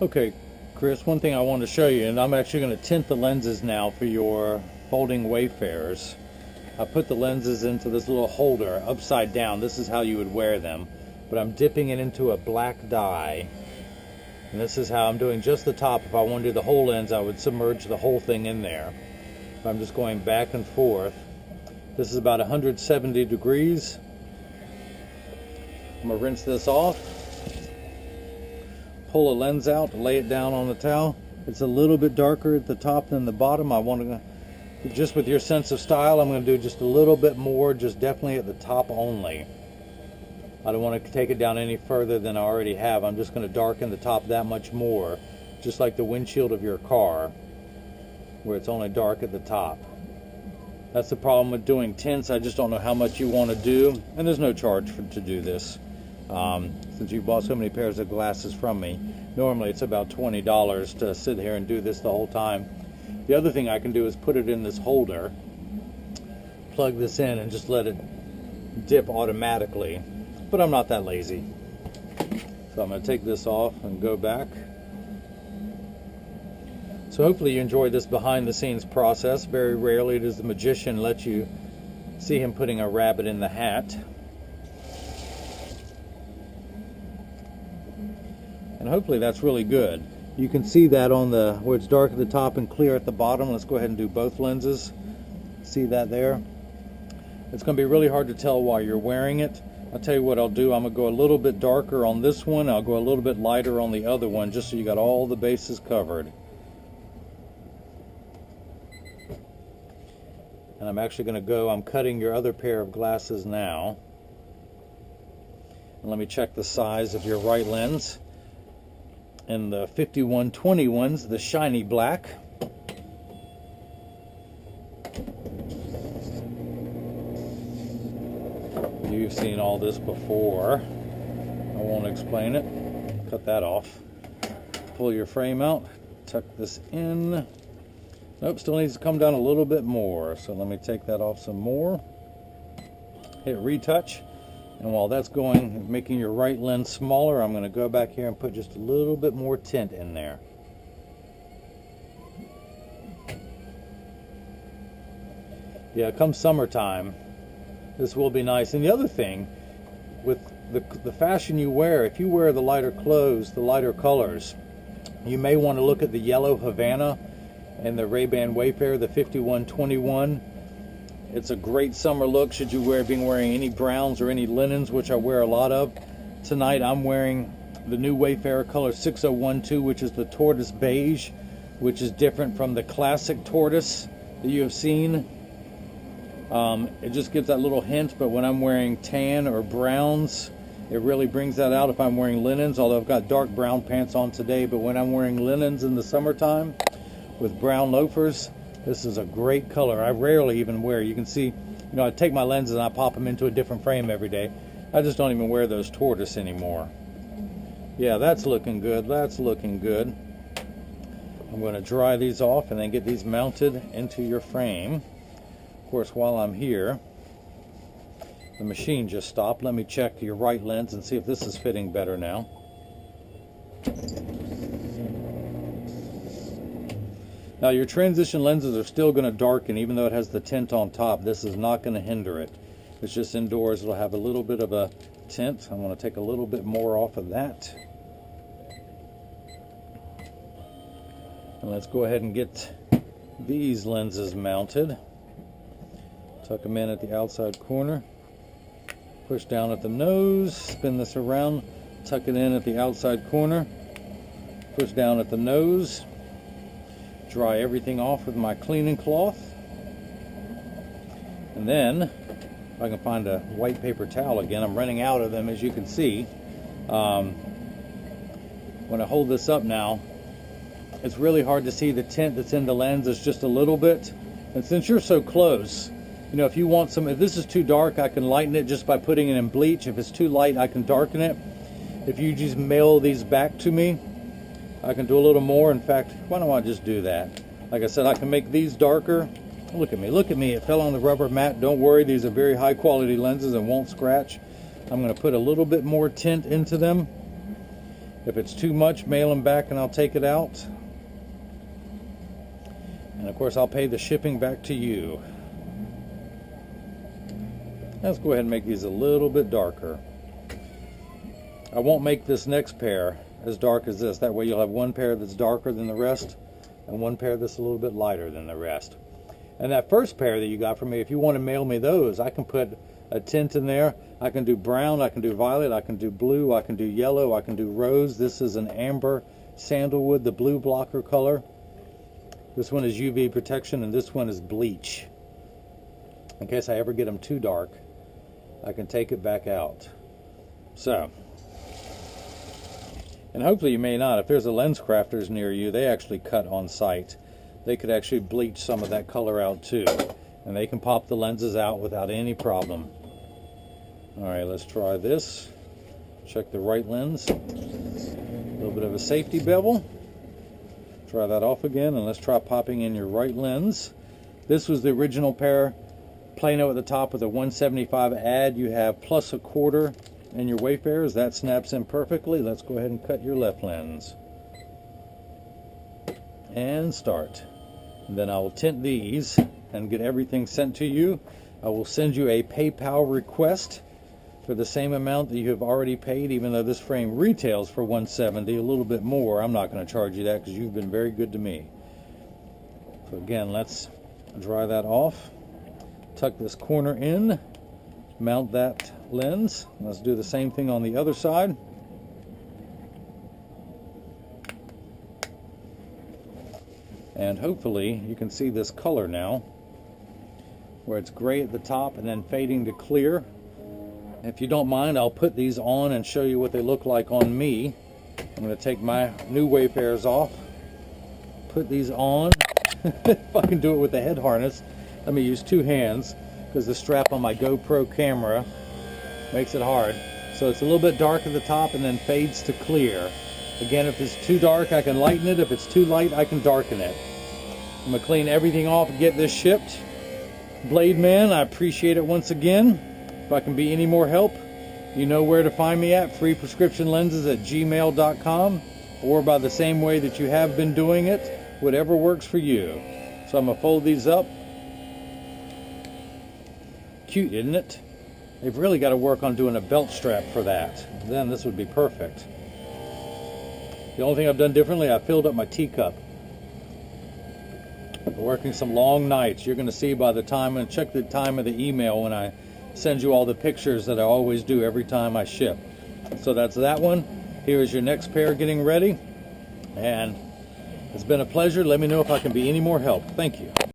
Okay, Chris, one thing I want to show you, and I'm actually going to tint the lenses now for your folding Wayfarers. I put the lenses into this little holder upside down. This is how you would wear them, but I'm dipping it into a black dye, and this is how I'm doing just the top. If I want to do the whole lens, I would submerge the whole thing in there. I'm just going back and forth. This is about 170 degrees. I'm going to rinse this off, pull a lens out, lay it down on the towel. It's a little bit darker at the top than the bottom. I want to, just with your sense of style, I'm going to do just a little bit more, just definitely at the top only. I don't want to take it down any further than I already have. I'm just going to darken the top that much more, just like the windshield of your car, where it's only dark at the top. That's the problem with doing tints. I just don't know how much you want to do, and there's no charge to do this. Since you bought so many pairs of glasses from me, normally it's about $20 to sit here and do this the whole time. The other thing I can do is put it in this holder, plug this in, and just let it dip automatically. But I'm not that lazy. So I'm going to take this off and go back. So hopefully you enjoyed this behind the scenes process. Very rarely does the magician let you see him putting a rabbit in the hat. And hopefully that's really good. You can see that on the where it's dark at the top and clear at the bottom. Let's go ahead and do both lenses. See that there? It's going to be really hard to tell while you're wearing it. I'll tell you what I'll do. I'm going to go a little bit darker on this one. I'll go a little bit lighter on the other one, just so you got all the bases covered. And I'm actually going to go, I'm cutting your other pair of glasses now. And let me check the size of your right lens. And the 5120 ones, the shiny black. You've seen all this before. I won't explain it. Cut that off. Pull your frame out. Tuck this in. Nope, still needs to come down a little bit more. So let me take that off some more. Hit retouch. And while that's going, making your right lens smaller, I'm going to go back here and put just a little bit more tint in there. Yeah, come summertime, this will be nice. And the other thing, with the fashion you wear, if you wear the lighter clothes, the lighter colors, you may want to look at the yellow Havana and the Ray-Ban Wayfarer, the 5121. It's a great summer look should you be wearing any browns or any linens, which I wear a lot of. Tonight I'm wearing the new Wayfarer color 6012, which is the tortoise beige, which is different from the classic tortoise that you have seen. It just gives that little hint, but when I'm wearing tan or browns, it really brings that out. If I'm wearing linens, although I've got dark brown pants on today, but when I'm wearing linens in the summertime with brown loafers, this is a great color. I rarely even wear. You can see, I take my lenses and I pop them into a different frame every day. I just don't even wear those tortoise anymore. Yeah, that's looking good. That's looking good. I'm going to dry these off and then get these mounted into your frame. Of course, while I'm here, the machine just stopped. Let me check your right lens and see if this is fitting better now. Now your transition lenses are still going to darken even though it has the tint on top. This is not going to hinder it. It's just indoors. It'll have a little bit of a tint. I'm going to take a little bit more off of that. And let's go ahead and get these lenses mounted. Tuck them in at the outside corner. Push down at the nose. Spin this around. Tuck it in at the outside corner. Push down at the nose. Dry everything off with my cleaning cloth. And then, if I can find a white paper towel again, I'm running out of them as you can see. When I hold this up now, it's really hard to see the tint that's in the lens. It's just a little bit. And since you're so close, if you want some, if this is too dark, I can lighten it just by putting it in bleach. If it's too light, I can darken it. If you just mail these back to me, I can do a little more. In fact, why don't I just do that? Like I said, I can make these darker. Look at me, it fell on the rubber mat. Don't worry, these are very high quality lenses and won't scratch. I'm going to put a little bit more tint into them. If it's too much, mail them back and I'll take it out. And of course, I'll pay the shipping back to you. Let's go ahead and make these a little bit darker. I won't make this next pair as dark as this. That way you'll have one pair that's darker than the rest and one pair that's a little bit lighter than the rest. And that first pair that you got from me, if you want to mail me those, I can put a tint in there. I can do brown, I can do violet, I can do blue, I can do yellow, I can do rose. This is an amber sandalwood, the blue blocker color. This one is UV protection, and this one is bleach. In case I ever get them too dark, I can take it back out. So, and hopefully you may not. If there's a lens crafters near you, they actually cut on site. They could actually bleach some of that color out too. And they can pop the lenses out without any problem. Alright, let's try this. Check the right lens. A little bit of a safety bevel. Try that off again, and let's try popping in your right lens. This was the original pair. Plano at the top with a 175 add. You have plus a quarter in your Wayfarers. That snaps in perfectly. Let's go ahead and cut your left lens. And start. And then I will tint these and get everything sent to you. I will send you a PayPal request for the same amount that you have already paid, even though this frame retails for $170, a little bit more. I'm not going to charge you that because you've been very good to me. So again, let's dry that off. Tuck this corner in, mount that lens. Let's do the same thing on the other side. And hopefully you can see this color now, where it's gray at the top and then fading to clear. If you don't mind, I'll put these on and show you what they look like on me. I'm going to take my new Wayfarers off, put these on. If I can do it with the head harness, let me use two hands because the strap on my GoPro camera makes it hard. So it's a little bit dark at the top and then fades to clear. Again, if it's too dark, I can lighten it. If it's too light, I can darken it. I'm going to clean everything off and get this shipped. Blademan, I appreciate it once again. If I can be any more help, you know where to find me at, freeprescriptionlenses@gmail.com, or by the same way that you have been doing it, whatever works for you. So I'm going to fold these up. Cute, isn't it? They've really got to work on doing a belt strap for that. Then this would be perfect. The only thing I've done differently, I filled up my teacup. Working some long nights. You're going to see by the time, and check the time of the email when I send you all the pictures that I always do every time I ship. So that's that one. Here is your next pair getting ready. And it's been a pleasure. Let me know if I can be any more help. Thank you.